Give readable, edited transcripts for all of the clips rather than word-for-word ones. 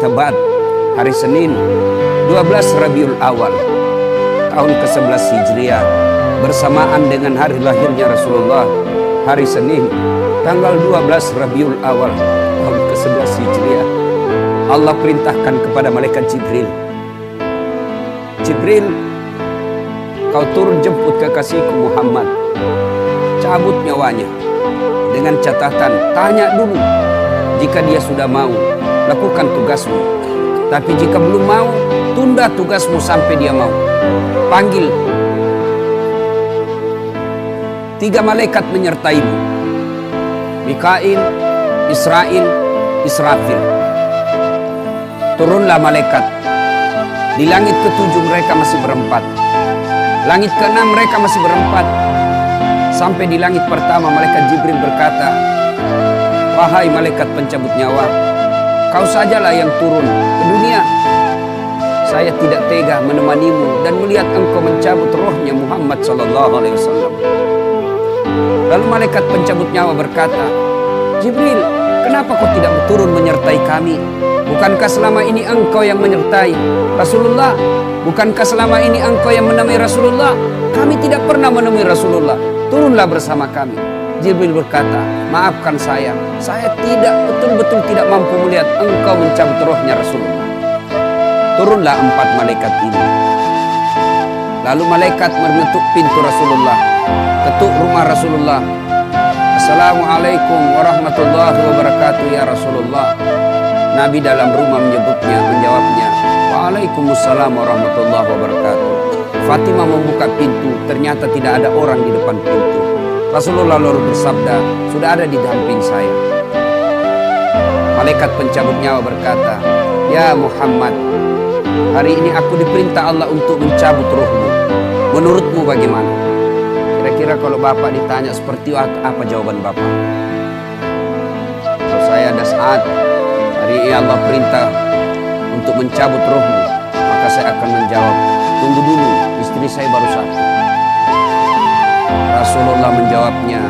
Tebet, hari Senin 12 Rabiul Awal tahun ke-11 Hijriah, bersamaan dengan hari lahirnya Rasulullah, hari Senin tanggal 12 Rabiul Awal tahun ke-11 Hijriah. Allah perintahkan kepada malaikat Jibril, Jibril, kau turun jemput kekasihku Muhammad, cabut nyawanya. Dengan catatan, tanya dulu, jika dia sudah mau, lakukan tugasmu. Tapi jika belum mau, tunda tugasmu sampai dia mau. Panggil 3 malaikat menyertaimu, Mikail, Israil, Israfil. Turunlah malaikat. Di langit ke-7 mereka masih berempat, langit ke-6 mereka masih berempat. Sampai di langit pertama malaikat Jibril berkata, wahai malaikat pencabut nyawa, kau sajalah yang turun ke dunia. Saya tidak tega menemanimu dan melihat engkau mencabut rohnya Muhammad SAW. Lalu malaikat pencabut nyawa berkata, Jibril, kenapa kau tidak turun menyertai kami? Bukankah selama ini engkau yang menyertai Rasulullah? Bukankah selama ini engkau yang menemui Rasulullah? Kami tidak pernah menemui Rasulullah. Turunlah bersama kami. Jibril berkata, maafkan saya tidak betul-betul tidak mampu melihat engkau mencabut rohnya Rasulullah. Turunlah 4 malaikat ini. Lalu malaikat mengetuk pintu Rasulullah, ketuk rumah Rasulullah. Assalamualaikum warahmatullahi wabarakatuh ya Rasulullah. Nabi dalam rumah menjawabnya, waalaikumsalam warahmatullahi wabarakatuh. Fatimah membuka pintu, ternyata tidak ada orang di depan pintu. Rasulullah lalu bersabda, sudah ada di samping saya. Malaikat pencabut nyawa berkata, ya Muhammad, hari ini aku diperintah Allah untuk mencabut rohmu. Menurutmu bagaimana? Kira-kira kalau Bapak ditanya seperti apa jawaban Bapak? Kalau saya ada saat hari ini Allah perintah untuk mencabut rohmu, maka saya akan menjawab, tunggu dulu, istri saya baru 1. Rasulullah menjawabnya,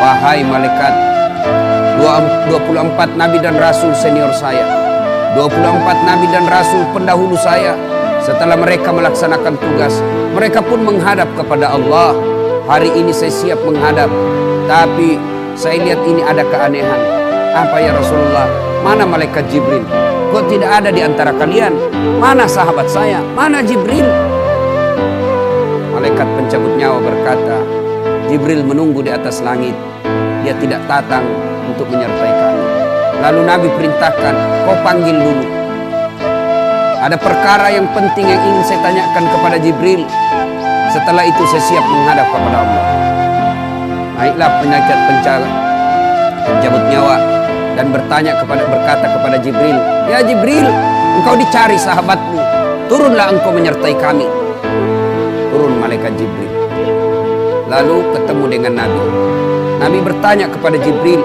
wahai malaikat, 24 nabi dan rasul senior saya, 24 nabi dan rasul pendahulu saya, setelah mereka melaksanakan tugas, mereka pun menghadap kepada Allah. Hari ini saya siap menghadap, tapi saya lihat ini ada keanehan. Apa ya Rasulullah? Mana malaikat Jibril? Kok tidak ada di antara kalian? Mana sahabat saya? Mana Jibril? Malaikat pencabut nyawa berkata, Jibril menunggu di atas langit. Dia tidak datang untuk menyertai kami. Lalu Nabi perintahkan, kau panggil dulu. Ada perkara yang penting yang ingin saya tanyakan kepada Jibril. Setelah itu saya siap menghadap kepada Allah. Naiklah malaikat pencabut nyawa dan berkata kepada Jibril, ya Jibril, engkau dicari sahabatmu, turunlah engkau menyertai kami. Turun malaikat Jibril, lalu ketemu dengan Nabi. Nabi bertanya kepada Jibril,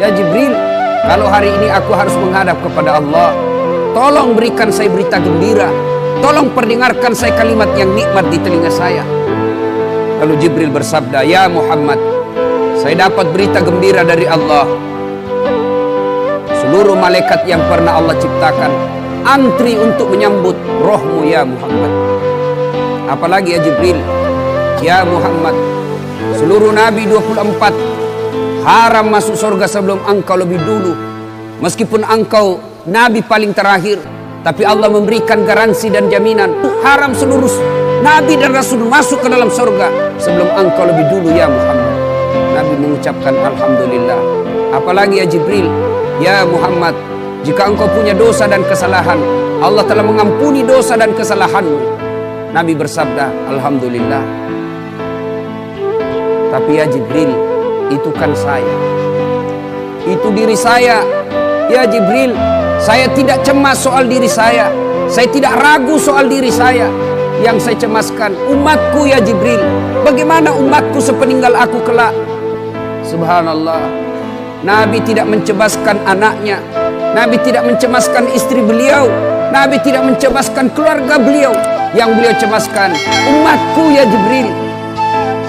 ya Jibril, kalau hari ini aku harus menghadap kepada Allah, tolong berikan saya berita gembira, tolong perdengarkan saya kalimat yang nikmat di telinga saya. Lalu Jibril bersabda, ya Muhammad, saya dapat berita gembira dari Allah. Seluruh malaikat yang pernah Allah ciptakan antri untuk menyambut rohmu ya Muhammad. Apalagi ya Jibril, ya Muhammad, seluruh nabi 24 haram masuk surga sebelum engkau lebih dulu. Meskipun engkau nabi paling terakhir, tapi Allah memberikan garansi dan jaminan haram seluruh nabi dan rasul masuk ke dalam surga sebelum engkau lebih dulu ya Muhammad. Nabi mengucapkan alhamdulillah. Apalagi ya Jibril, ya Muhammad, jika engkau punya dosa dan kesalahan, Allah telah mengampuni dosa dan kesalahanmu. Nabi bersabda, alhamdulillah. Tapi ya Jibril, itu kan saya, itu diri saya. Ya Jibril, saya tidak cemas soal diri saya tidak ragu soal diri saya. Yang saya cemaskan umatku ya Jibril. Bagaimana umatku sepeninggal aku kelak? Subhanallah, Nabi tidak mencemaskan anaknya, Nabi tidak mencemaskan istri beliau, Nabi tidak mencemaskan keluarga beliau. Yang beliau cemaskan umatku ya Jibril.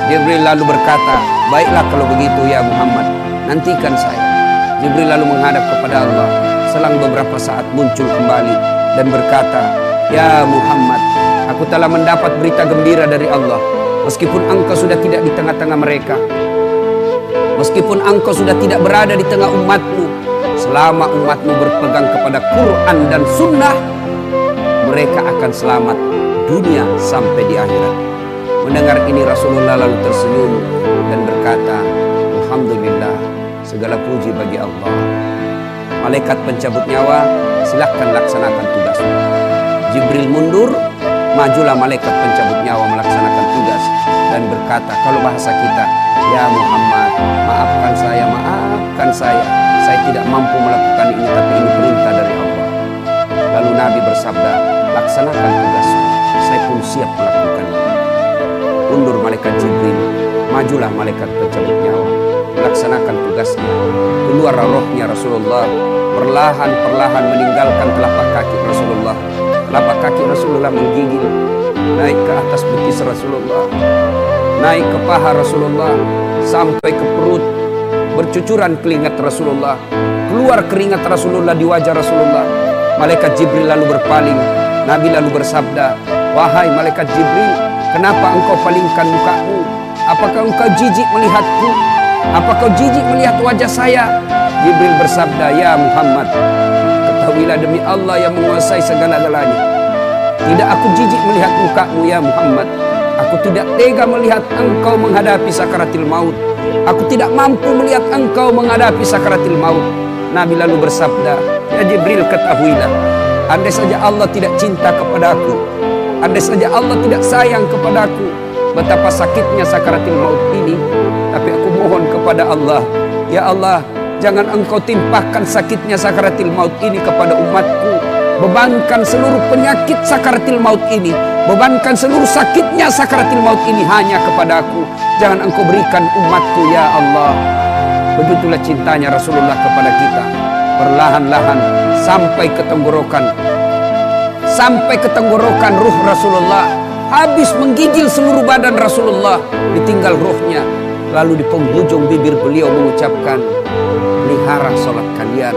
Jibril lalu berkata, baiklah kalau begitu ya Muhammad, nantikan saya. Jibril lalu menghadap kepada Allah. Selang beberapa saat muncul kembali dan berkata, "Ya Muhammad, aku telah mendapat berita gembira dari Allah. Meskipun engkau sudah tidak di tengah-tengah mereka, meskipun engkau sudah tidak berada di tengah umatmu, selama umatmu berpegang kepada Quran dan Sunnah, mereka akan selamat dunia sampai di akhirat." Mendengar ini Rasulullah lalu tersenyum dan berkata, "Alhamdulillah, segala puji bagi Allah. Malaikat pencabut nyawa, silahkan laksanakan tugasmu." Jibril mundur, majulah malaikat pencabut nyawa melaksanakan tugas dan berkata, kalau bahasa kita, "Ya Muhammad, maafkan saya tidak mampu melakukan ini, tapi ini perintah dari Allah." Lalu Nabi bersabda, "Laksanakan tugasmu, saya pun siap melakukannya." Mundur malaikat Jibril, majulah malaikat pencabut nyawa melaksanakan tugasnya. Keluar rohnya Rasulullah, perlahan-perlahan meninggalkan telapak kaki Rasulullah. Telapak kaki Rasulullah menggigil, naik ke atas betis Rasulullah, naik ke paha Rasulullah, sampai ke perut. Bercucuran keringat Rasulullah, keluar keringat Rasulullah di wajah Rasulullah. Malaikat Jibril lalu berpaling. Nabi lalu bersabda, "Wahai malaikat Jibril, kenapa engkau palingkan mukamu? Apakah engkau jijik melihatku? Apakah jijik melihat wajah saya?" Jibril bersabda, "Ya Muhammad, ketahuilah demi Allah yang menguasai segala-galanya, tidak aku jijik melihat mukamu ya Muhammad. Aku tidak tega melihat engkau menghadapi sakaratil maut. Aku tidak mampu melihat engkau menghadapi sakaratil maut." Nabi lalu bersabda, "Ya Jibril, ketahuilah, andai saja Allah tidak cinta kepadaku, andai saja Allah tidak sayang kepadaku, betapa sakitnya sakaratil maut ini. Tapi aku mohon kepada Allah, ya Allah, jangan engkau timpahkan sakitnya sakaratil maut ini kepada umatku. Bebankan seluruh penyakit sakaratil maut ini, bebankan seluruh sakitnya sakaratil maut ini hanya kepadaku. Jangan engkau berikan umatku ya Allah." Begitulah cintanya Rasulullah kepada kita. Perlahan-lahan sampai ke tenggorokan, ruh Rasulullah. Habis menggigil seluruh badan Rasulullah, ditinggal ruhnya. Lalu di penghujung bibir beliau mengucapkan, "Pelihara salat kalian,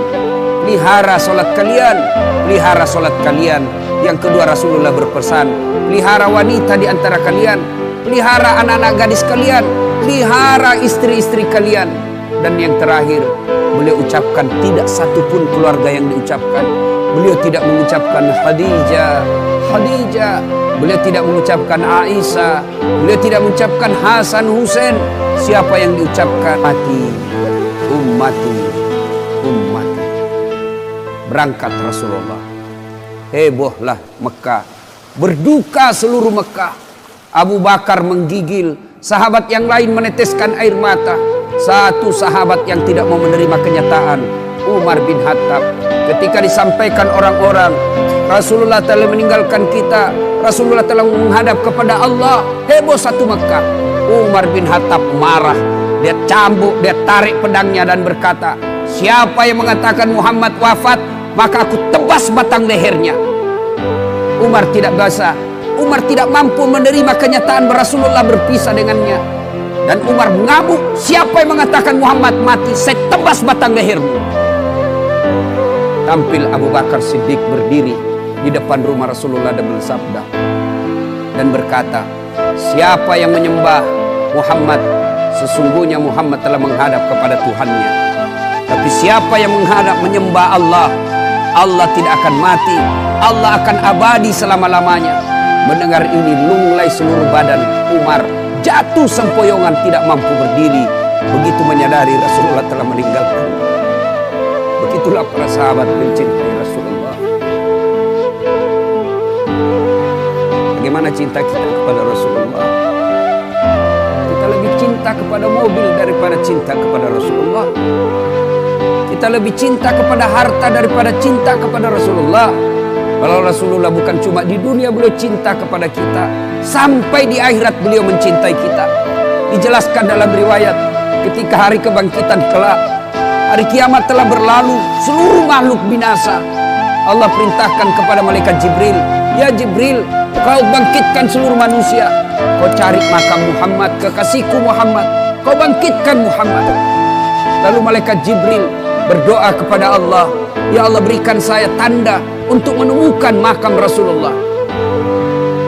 pelihara salat kalian, pelihara salat kalian." Yang kedua Rasulullah berpesan, pelihara wanita di antara kalian, pelihara anak-anak gadis kalian, pelihara istri-istri kalian. Dan yang terakhir beliau ucapkan, tidak satupun keluarga yang diucapkan. Beliau tidak mengucapkan Khadijah, Khadijah. Beliau tidak mengucapkan Aisyah. Beliau tidak mengucapkan Hasan, Husain. Siapa yang diucapkan? Ummati, ummati, ummati. Berangkat Rasulullah. Hebohlah Mekah. Berduka seluruh Mekah. Abu Bakar menggigil. Sahabat yang lain meneteskan air mata. Satu sahabat yang tidak mau menerima kenyataan, Umar bin Khattab. Ketika disampaikan orang-orang, Rasulullah telah meninggalkan kita, Rasulullah telah menghadap kepada Allah, heboh satu Mekah. Umar bin Khattab marah. Dia cambuk, dia tarik pedangnya dan berkata, "Siapa yang mengatakan Muhammad wafat, maka aku tebas batang lehernya." Umar tidak bisa, Umar tidak mampu menerima kenyataan Rasulullah berpisah dengannya. Dan Umar mengamuk, "Siapa yang mengatakan Muhammad mati, saya tebas batang lehermu." Tampil Abu Bakar Siddiq berdiri di depan rumah Rasulullah dan bersabda dan berkata, "Siapa yang menyembah Muhammad, sesungguhnya Muhammad telah menghadap kepada Tuhannya. Tapi siapa yang menghadap menyembah Allah, Allah tidak akan mati, Allah akan abadi selama-lamanya." Mendengar ini lunglai seluruh badan Umar, jatuh sempoyongan tidak mampu berdiri. Begitu menyadari Rasulullah telah meninggalkan. Begitulah para sahabat mencintai Rasulullah. Bagaimana cinta kita kepada Rasulullah? Kita lebih cinta kepada mobil daripada cinta kepada Rasulullah. Kita lebih cinta kepada harta daripada cinta kepada Rasulullah. Kalau Rasulullah bukan cuma di dunia beliau cinta kepada kita, sampai di akhirat beliau mencintai kita. Dijelaskan dalam riwayat, ketika hari kebangkitan kelak, hari kiamat telah berlalu, seluruh makhluk binasa. Allah perintahkan kepada malaikat Jibril, "Ya Jibril, kau bangkitkan seluruh manusia. Kau cari makam Muhammad, kekasihku Muhammad. Kau bangkitkan Muhammad." Lalu malaikat Jibril berdoa kepada Allah, ya Allah berikan saya tanda untuk menemukan makam Rasulullah.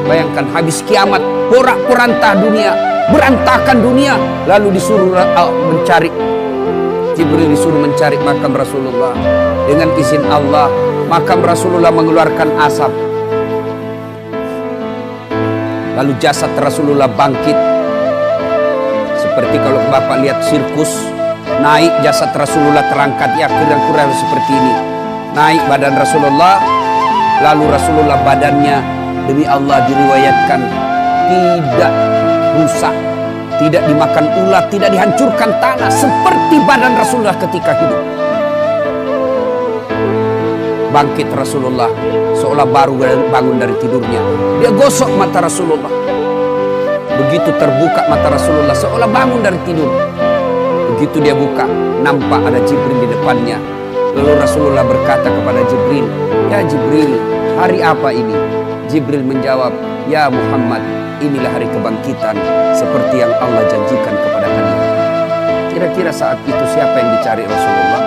Bayangkan habis kiamat, porak-poranda dunia, berantakan dunia, lalu disuruh mencari. Jibril disuruh mencari makam Rasulullah. Dengan izin Allah, makam Rasulullah mengeluarkan asap. Lalu jasad Rasulullah bangkit. Seperti kalau Bapak lihat sirkus, naik jasad Rasulullah terangkat, ya kira-kira seperti ini. Naik badan Rasulullah, lalu Rasulullah badannya demi Allah diriwayatkan tidak rusak, tidak dimakan ulat, tidak dihancurkan tanah, seperti badan Rasulullah ketika hidup. Bangkit Rasulullah seolah baru bangun dari tidurnya. Dia gosok mata Rasulullah. Begitu terbuka mata Rasulullah seolah bangun dari tidur. Begitu dia buka, nampak ada Jibril di depannya. Lalu Rasulullah berkata kepada Jibril, "Ya Jibril, hari apa ini?" Jibril menjawab, "Ya Muhammad, inilah hari kebangkitan seperti yang Allah janjikan kepada kalian." Kira-kira saat itu siapa yang dicari Rasulullah?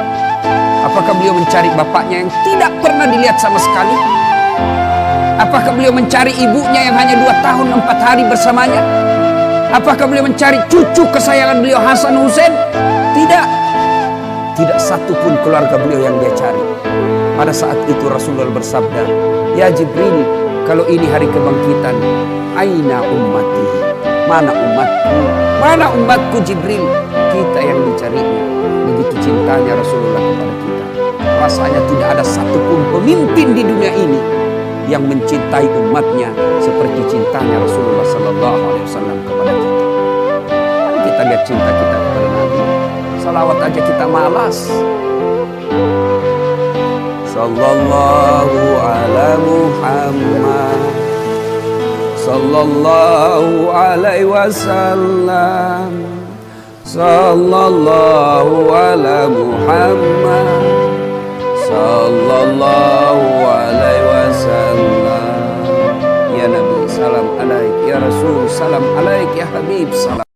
Apakah beliau mencari bapaknya yang tidak pernah dilihat sama sekali? Apakah beliau mencari ibunya yang hanya 2 tahun 4 hari bersamanya? Apakah beliau mencari cucu kesayangan beliau Hasan Hussein? Tidak. Tidak satu pun keluarga beliau yang dia cari. Pada saat itu Rasulullah bersabda, "Ya Jibril, kalau ini hari kebangkitan, aina ummati? Mana umatku? Mana umatku Jibril?" Kita yang dicarinya. Begitu cintanya Rasulullah kepada kita. Rasanya tidak ada satupun pemimpin di dunia ini yang mencintai umatnya seperti cintanya Rasulullah Sallallahu Alaihi Wasallam kepada kita. Mari kita lihat cinta kita kepada Nabi. Salawat aja kita malas. Sallallahu ala Muhammad, Sallallahu alaihi wasallam, Sallallahu ala Muhammad, Sallallahu alaihi wasallam. Ya Nabi, salam alaik. Ya Rasul, salam alaik. Ya Habib, salam.